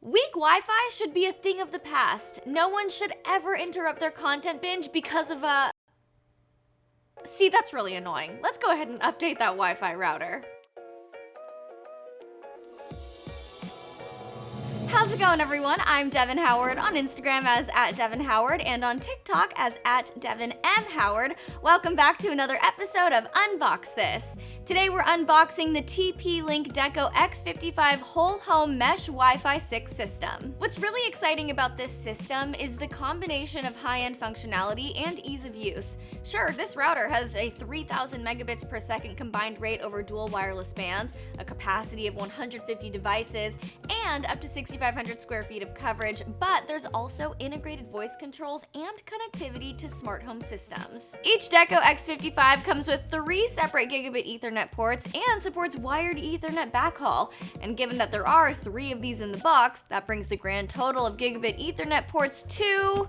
Weak Wi-Fi should be a thing of the past. No one should ever interrupt their content binge because of a... See, that's really annoying. Let's go ahead and update that Wi-Fi router. How's it going, everyone? I'm Devin Howard on Instagram as @DevinHoward and on TikTok as @DevinMHoward. Welcome back to another episode of Unbox This. Today we're unboxing the TP-Link Deco X55 whole home mesh Wi-Fi 6 system. What's really exciting about this system is the combination of high-end functionality and ease of use. Sure, this router has a 3000 megabits per second combined rate over dual wireless bands, a capacity of 150 devices, and up to 6,500 square feet of coverage, but there's also integrated voice controls and connectivity to smart home systems. Each Deco X55 comes with 3 separate gigabit Ethernet ports and supports wired Ethernet backhaul. And given that there are 3 of these in the box, that brings the grand total of gigabit Ethernet ports to,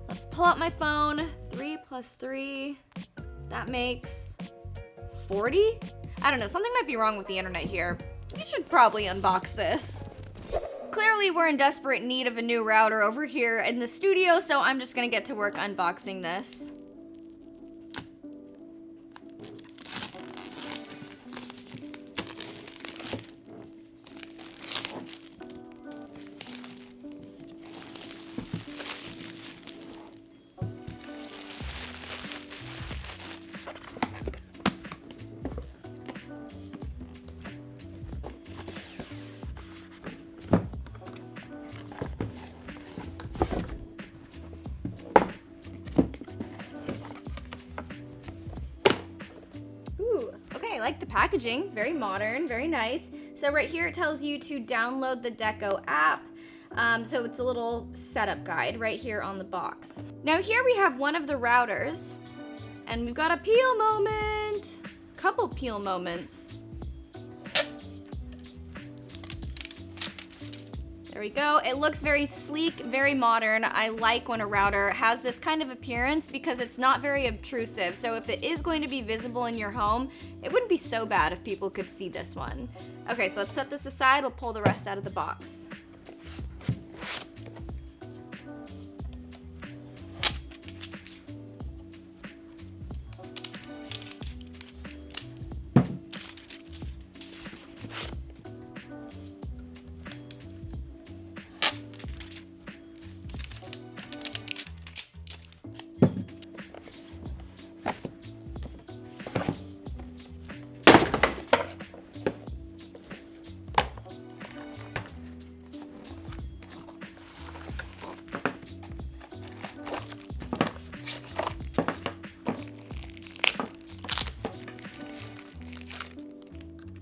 let's pull out my phone, 3 plus 3, that makes 40? I don't know, something might be wrong with the internet here. You should probably unbox this. Clearly, we're in desperate need of a new router over here in the studio, so I'm just gonna get to work unboxing this. I like the packaging, very modern, very nice. So right here it tells you to download the Deco app. So it's a little setup guide right here on the box. Now here we have one of the routers, and we've got a peel moment, couple peel moments. There we go. It looks very sleek, very modern. I like when a router has this kind of appearance because it's not very obtrusive. So if it is going to be visible in your home, it wouldn't be so bad if people could see this one. Okay, so let's set this aside. We'll pull the rest out of the box.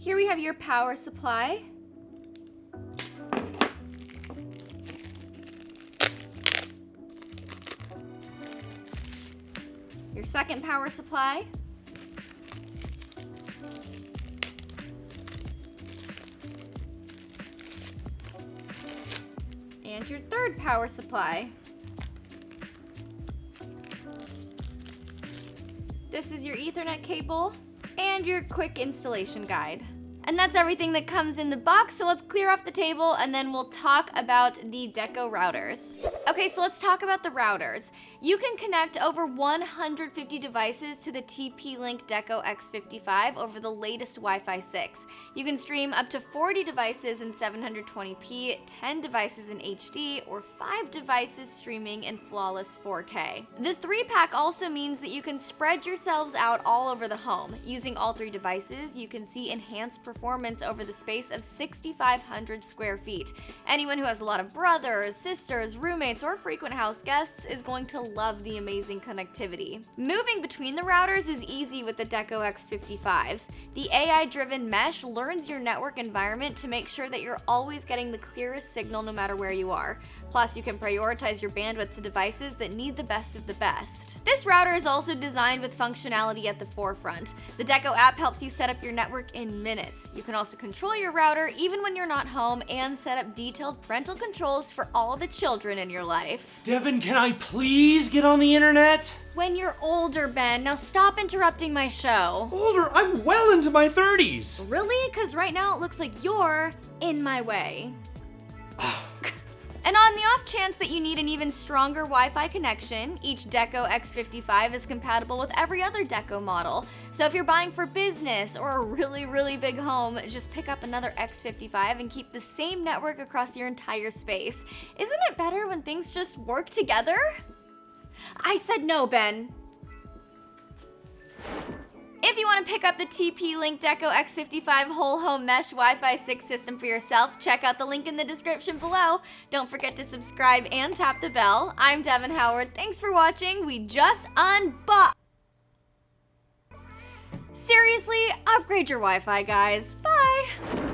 Here we have your power supply. Your second power supply. And your third power supply. This is your Ethernet cable and your quick installation guide. And that's everything that comes in the box, so let's clear off the table and then we'll talk about the Deco routers. Okay, so let's talk about the routers. You can connect over 150 devices to the TP-Link Deco X55 over the latest Wi-Fi 6. You can stream up to 40 devices in 720p, 10 devices in HD, or 5 devices streaming in flawless 4K. The 3-pack also means that you can spread yourselves out all over the home. Using all 3 devices, you can see enhanced performance over the space of 6,500 square feet. Anyone who has a lot of brothers, sisters, roommates, or frequent house guests is going to love the amazing connectivity. Moving between the routers is easy with the Deco X55s. The AI-driven mesh learns your network environment to make sure that you're always getting the clearest signal no matter where you are. Plus, you can prioritize your bandwidth to devices that need the best of the best. This router is also designed with functionality at the forefront. The Deco app helps you set up your network in minutes. You can also control your router even when you're not home and set up detailed parental controls for all the children in your life. Devin, can I please get on the internet? When you're older, Ben. Now stop interrupting my show. Older? I'm well into my 30s. Really? Because right now it looks like you're in my way. chance that you need an even stronger Wi-Fi connection, each Deco X55 is compatible with every other Deco model. So if you're buying for business or a really, really big home, just pick up another X55 and keep the same network across your entire space. Isn't it better when things just work together? I said no, Ben. If you want to pick up the TP-Link Deco X55 whole home mesh Wi-Fi 6 system for yourself, check out the link in the description below. Don't forget to subscribe and tap the bell. I'm Devin Howard. Thanks for watching. We just unboxed. Seriously, upgrade your Wi-Fi, guys. Bye.